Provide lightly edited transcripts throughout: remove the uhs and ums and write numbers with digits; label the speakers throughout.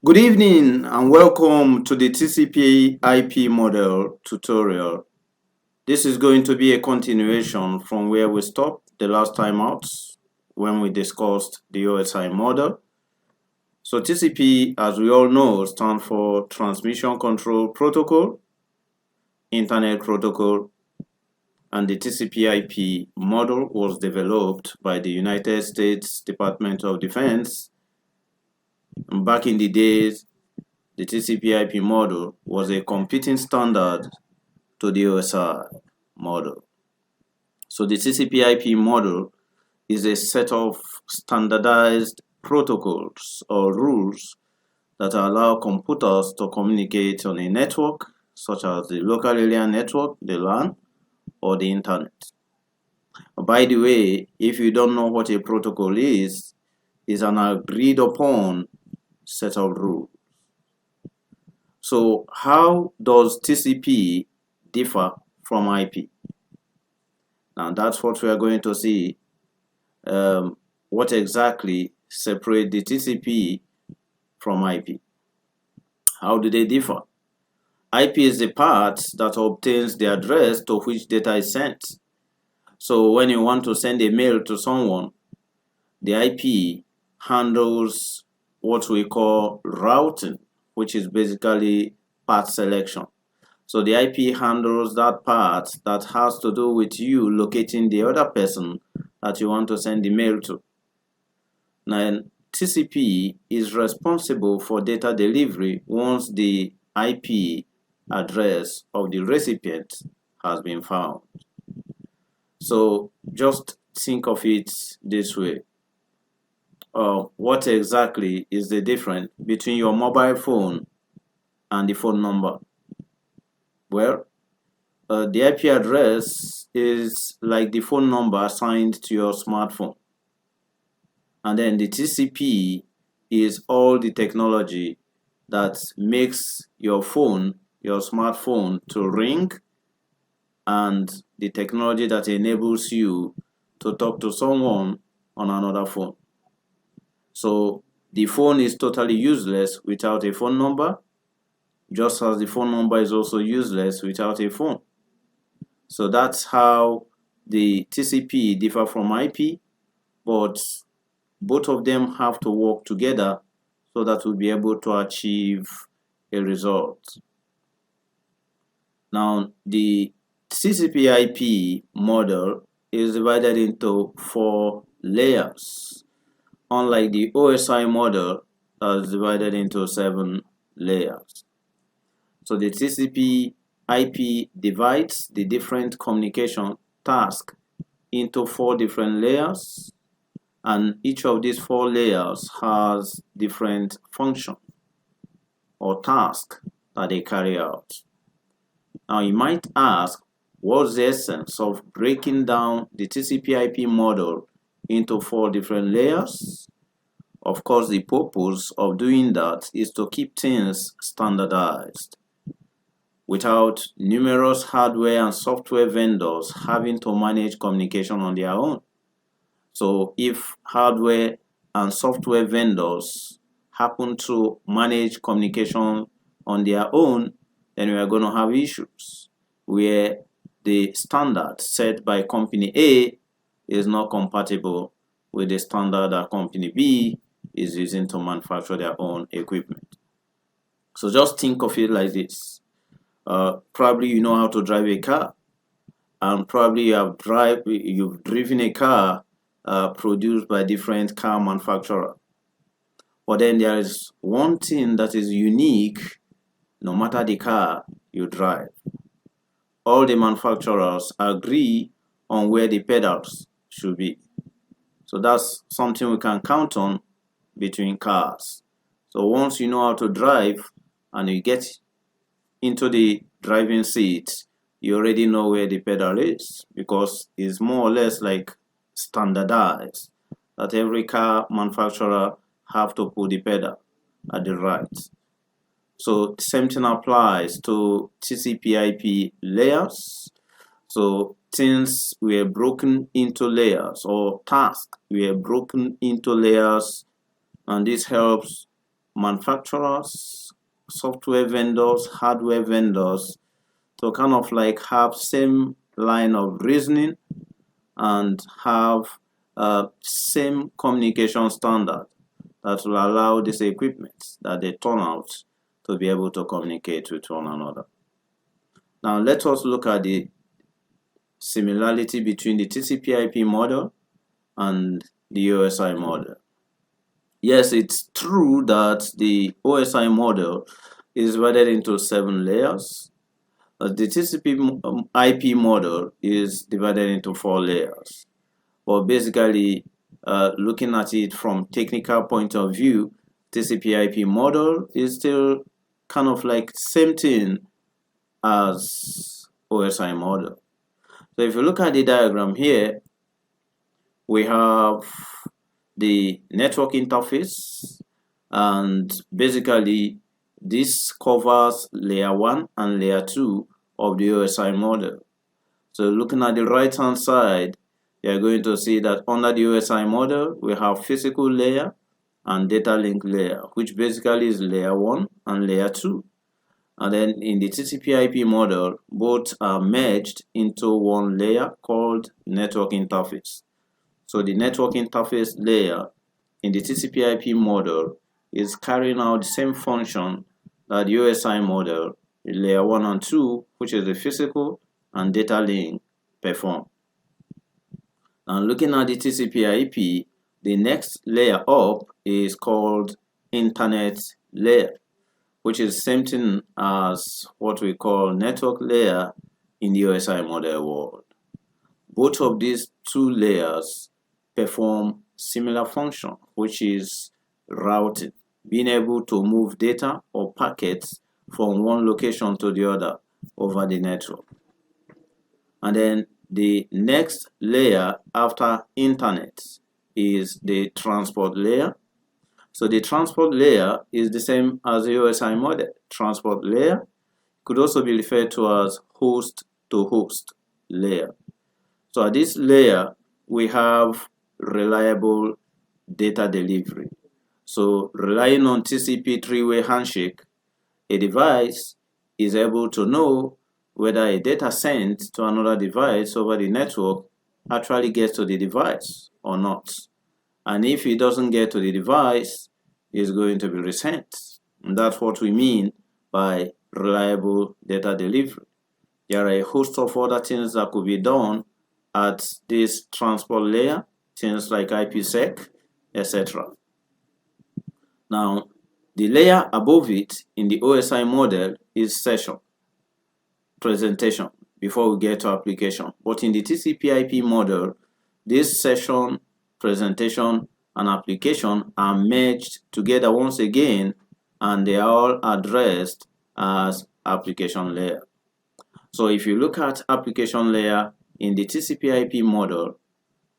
Speaker 1: Good evening and welcome to the TCP IP model tutorial. This is going to be a continuation from where we stopped the last time out when we discussed the OSI model. So TCP, as we all know, stands for Transmission Control Protocol, Internet Protocol, and the TCP IP model was developed by the United States Department of Defense. And back in the days, the TCP IP model was a competing standard to the OSI model. So the TCP IP model is a set of standardized protocols or rules that allow computers to communicate on a network such as the local area network, the LAN, or the internet. By the way, if you don't know what a protocol is an agreed upon set of rules. So how does TCP differ from IP? Now that's what we are going to see. What exactly separates the TCP from IP? How do they differ? IP is the part that obtains the address to which data is sent. So when you want to send a mail to someone, the IP handles what we call routing, which is basically path selection. So the IP handles that part that has to do with you locating the other person that you want to send the mail to. Now, TCP is responsible for data delivery once the IP address of the recipient has been found. So just think of it this way. What exactly is the difference between your mobile phone and the phone number? Well, the IP address is like the phone number assigned to your smartphone. And then the TCP is all the technology that makes your phone, your smartphone, to ring, and the technology that enables you to talk to someone on another phone. So the phone is totally useless without a phone number, just as the phone number is also useless without a phone. So that's how the TCP differ from IP, but both of them have to work together so that we'll be able to achieve a result. Now, the TCP IP model is divided into 4 layers, unlike the OSI model that is divided into 7 layers. So the TCP IP divides the different communication tasks into 4 different layers, and each of these 4 layers has different functions or tasks that they carry out. Now you might ask, what's the essence of breaking down the TCP IP model into 4 different layers? Of course, the purpose of doing that is to keep things standardized without numerous hardware and software vendors having to manage communication on their own. So if hardware and software vendors happen to manage communication on their own, then we are going to have issues where the standard set by company A is not compatible with the standard that company B is using to manufacture their own equipment. So just think of it like this. Probably you know how to drive a car, and probably you've driven a car produced by different car manufacturer. But then there is one thing that is unique no matter the car you drive. All the manufacturers agree on where the pedals should be. So that's something we can count on between cars. So once you know how to drive and you get into the driving seat, you already know where the pedal is, because it's more or less like standardized that every car manufacturer have to put the pedal at the right. So the same thing applies to TCP IP layers. So things were broken into layers, or tasks were broken into layers, and this helps manufacturers, software vendors, hardware vendors to kind of like have same line of reasoning and have same communication standard that will allow this equipment that they turn out to be able to communicate with one another. Now let us look at the similarity between the TCP IP model and the OSI model. Yes, it's true that the OSI model is divided into 7 layers. The TCP IP model is divided into 4 layers. But basically, looking at it from technical point of view, TCP IP model is still kind of like same thing as OSI model. So if you look at the diagram here, we have the network interface, and basically this covers layer 1 and layer 2 of the OSI model. So looking at the right hand side, you are going to see that under the OSI model we have physical layer and data link layer, which basically is layer 1 and layer 2. And then in the TCP IP model, both are merged into one layer called network interface. So the network interface layer in the TCP IP model is carrying out the same function that the OSI model in layer 1 and 2, which is the physical and data link, perform. Now looking at the TCP IP, the next layer up is called internet layer, which is the same thing as what we call network layer in the OSI model world. Both of these two layers perform similar function, which is routing, being able to move data or packets from one location to the other over the network. And then the next layer after internet is the transport layer. So the transport layer is the same as the OSI model. Transport layer could also be referred to as host to host layer. So at this layer we have reliable data delivery. So relying on TCP three-way handshake, a device is able to know whether a data sent to another device over the network actually gets to the device or not. And if it doesn't get to the device, it's going to be resent. And that's what we mean by reliable data delivery. There are a host of other things that could be done at this transport layer, things like IPsec, etc. Now, the layer above it in the OSI model is session, presentation, before we get to application. But in the TCP IP model, this session, presentation, and application are merged together once again, and they are all addressed as application layer. So if you look at application layer in the TCP IP model,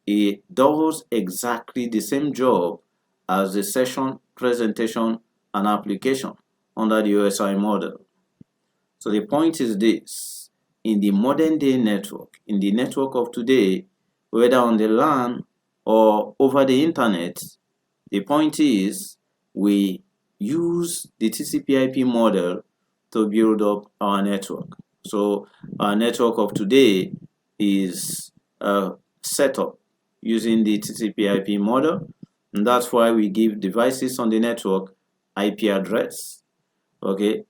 Speaker 1: it does exactly the same job as the session, presentation, and application under the OSI model. So the point is this: in the modern day network, in the network of today, whether on the LAN or over the internet, the point is we use the TCP IP model to build up our network. So our network of today is set up using the TCP IP model, and that's why we give devices on the network IP address. Okay,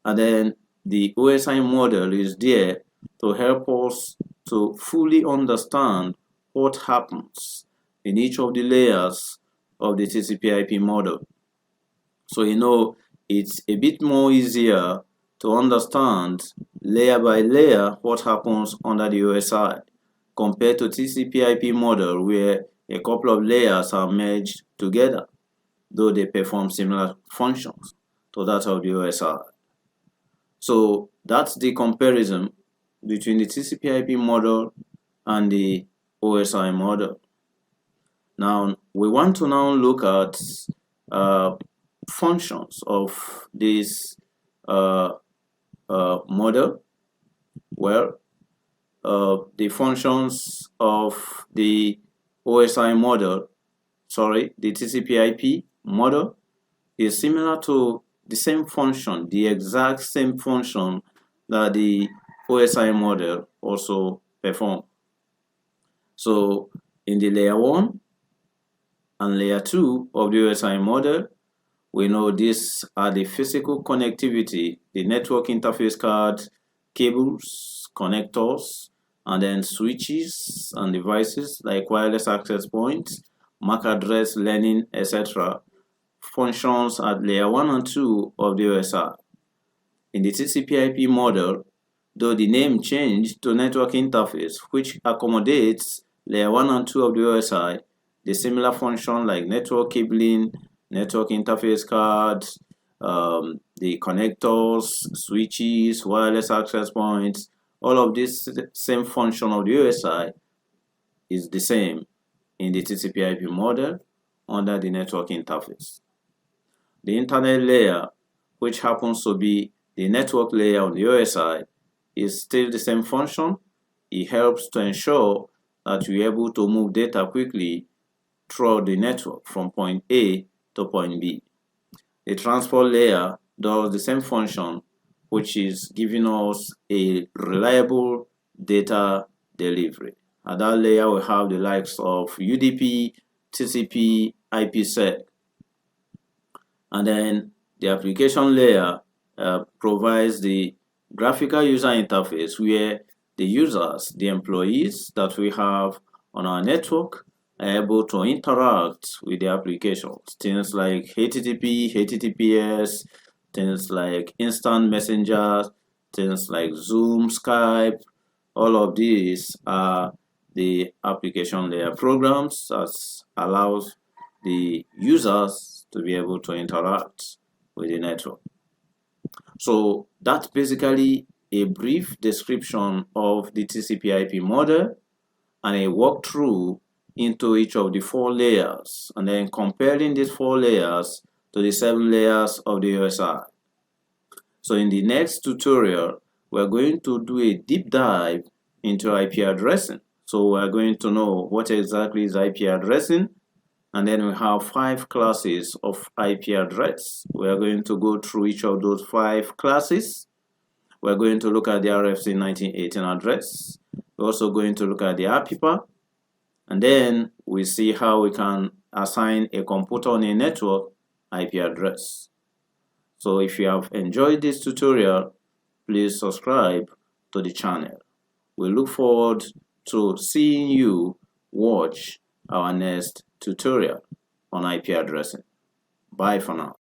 Speaker 1: and then the OSI model is there to help us to fully understand what happens in each of the layers of the TCP IP model. So it's a bit more easier to understand layer by layer what happens under the OSI compared to TCP IP model, where a couple of layers are merged together, though they perform similar functions to that of the OSI. So that's the comparison between the TCP IP model and the OSI model. Now we want to now look at functions of this model. Well, the functions of the OSI model, the TCP IP model, is similar to the same function, the exact same function that the OSI model also perform. So in the layer 1 and layer 2 of the OSI model, we know these are the physical connectivity, the network interface card, cables, connectors, and then switches and devices like wireless access points, MAC address, learning, etc. functions at layer 1 and 2 of the OSI. In the TCP IP model, though the name changed to network interface, which accommodates layer 1 and 2 of the OSI, the similar function like network cabling, network interface cards, the connectors, switches, wireless access points, all of this same function of the OSI is the same in the TCP IP model under the network interface. The internet layer, which happens to be the network layer on the OSI, is still the same function. It helps to ensure that you're able to move data quickly throughout the network from point A to point B. The transport layer does the same function, which is giving us a reliable data delivery. At that layer, we have the likes of UDP, TCP, IPsec. And then the application layer provides the graphical user interface where the users, the employees that we have on our network are able to interact with the applications. Things like HTTP, HTTPS, things like instant messengers, things like Zoom, Skype, all of these are the application layer programs that allows the users to be able to interact with the network. So that's basically a brief description of the TCP IP model and a walkthrough into each of the 4 layers, and then comparing these 4 layers to the 7 layers of the OSI. So in the next tutorial, we're going to do a deep dive into IP addressing. So we're going to know what exactly is IP addressing, and then we have 5 classes of IP address. We are going to go through each of those 5 classes. We're going to look at the RFC 1918 address. We're also going to look at the APIPA, and then we see how we can assign a computer on a network IP address. So if you have enjoyed this tutorial, please subscribe to the channel. We look forward to seeing you watch our next tutorial on IP addressing. Bye for now.